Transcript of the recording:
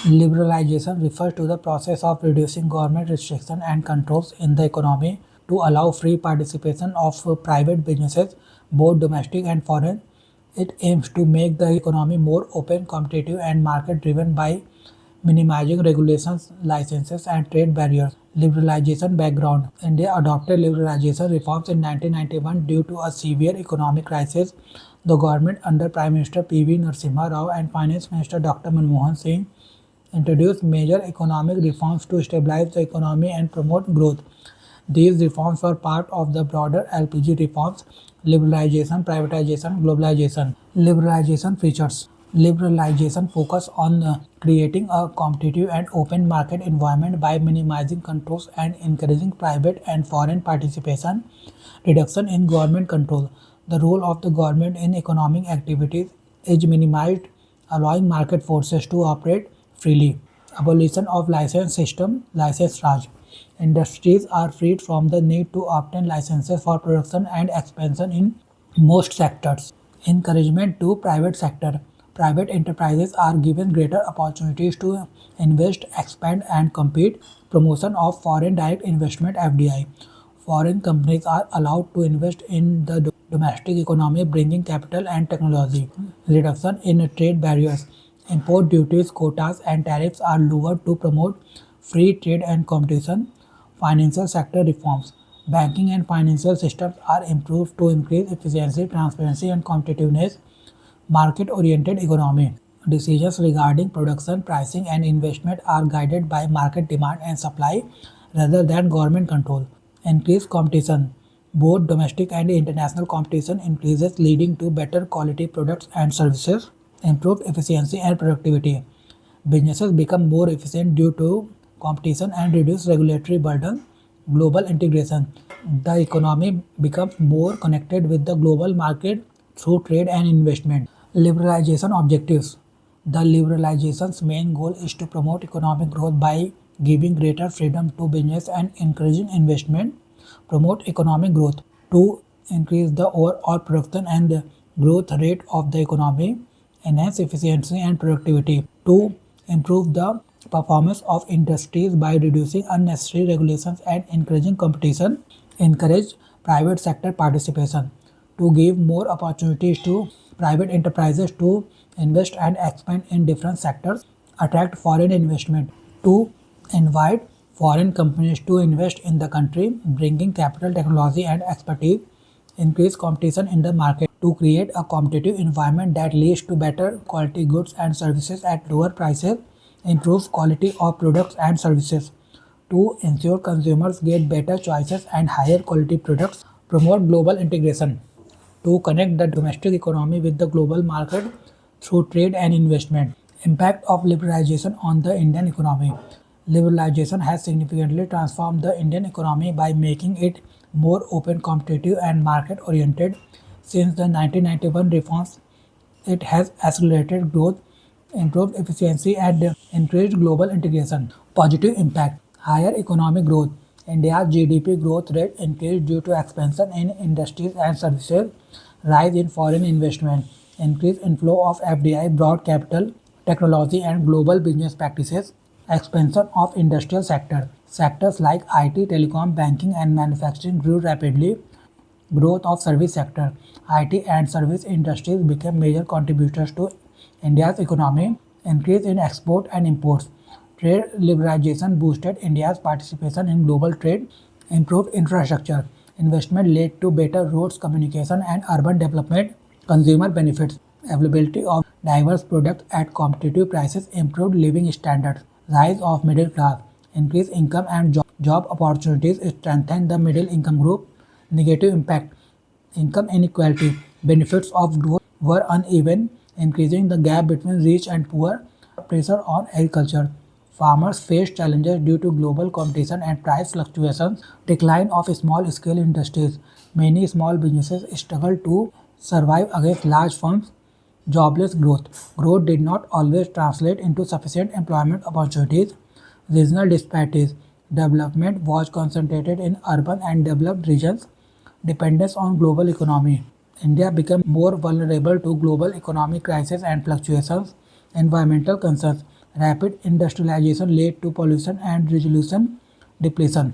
Liberalization refers to the process of reducing government restrictions and controls in the economy to allow free participation of private businesses, both domestic and foreign. It aims to make the economy more open, competitive, and market driven by minimizing regulations, licenses, and trade barriers. Liberalization background: India adopted liberalization reforms in 1991 due to a severe economic crisis. The government under Prime Minister P.V. Narasimha Rao and Finance Minister Dr. Manmohan Singh introduced major economic reforms to stabilize the economy and promote growth. These reforms were part of the broader LPG reforms: liberalization, privatization, globalization. Liberalization features: liberalization focus on creating a competitive and open market environment by minimizing controls and encouraging private and foreign participation. Reduction in government control: the role of the government in economic activities is minimized, allowing market forces to operate freely. Abolition of license system, license Raj. Industries are freed from the need to obtain licenses for production and expansion in most sectors. Encouragement to private sector. Private enterprises are given greater opportunities to invest, expand and compete. Promotion of foreign direct investment (FDI). Foreign companies are allowed to invest in the domestic economy, bringing capital and technology. Reduction in trade barriers. Import duties, quotas, and tariffs are lowered to promote free trade and competition. Financial sector reforms. Banking and financial systems are improved to increase efficiency, transparency, and competitiveness. Market oriented economy. Decisions regarding production, pricing, and investment are guided by market demand and supply rather than government control. Increased competition. Both domestic and international competition increases, leading to better quality products and services. Improved efficiency and productivity. Businesses become more efficient due to competition and reduce regulatory burden. Global integration. The economy becomes more connected with the global market through trade and investment. Liberalization objectives. The liberalization's main goal is to promote economic growth by giving greater freedom to business and encouraging investment. Promote economic growth. To increase the overall production and growth rate of the economy. Enhance efficiency and productivity. To improve the performance of industries by reducing unnecessary regulations and encouraging competition. Encourage private sector participation. To give more opportunities to private enterprises to invest and expand in different sectors. Attract foreign investment. To invite foreign companies to invest in the country, bringing capital, technology, and expertise. Increase competition in the market. To create a competitive environment that leads to better quality goods and services at lower prices. Improves quality of products and services. To ensure consumers get better choices and higher quality products. Promote global integration. To connect the domestic economy with the global market through trade and investment. Impact of liberalization on the Indian economy. Liberalization has significantly transformed the Indian economy by making it more open, competitive, and market oriented. Since the 1991 reforms, it has accelerated growth, improved efficiency, and increased global integration. Positive impact: higher economic growth. India's GDP growth rate increased due to expansion in industries and services, rise in foreign investment, increased inflow of FDI, broad capital, technology, and global business practices. Expansion of industrial sector. Sectors like IT, telecom, banking, and manufacturing grew rapidly. Growth of service sector. IT and service industries became major contributors to India's economy. Increase in export and imports. Trade liberalization boosted India's participation in global trade. Improved infrastructure. Investment led to better roads, communication, and urban development. Consumer benefits. Availability of diverse products at competitive prices, improved living standards. Rise of middle class. Increased income and job opportunities strengthened the middle income group. Negative impact: income inequality. Benefits of growth were uneven, increasing the gap between rich and poor. Pressure on agriculture. Farmers faced challenges due to global competition and price fluctuations. Decline of small scale industries. Many small businesses struggled to survive against large firms. Jobless growth. Growth did not always translate into sufficient employment opportunities. Regional disparities. Development was concentrated in urban and developed regions. Dependence on global economy. India became more vulnerable to global economic crisis and fluctuations. Environmental concerns. Rapid industrialization led to pollution and resolution depletion.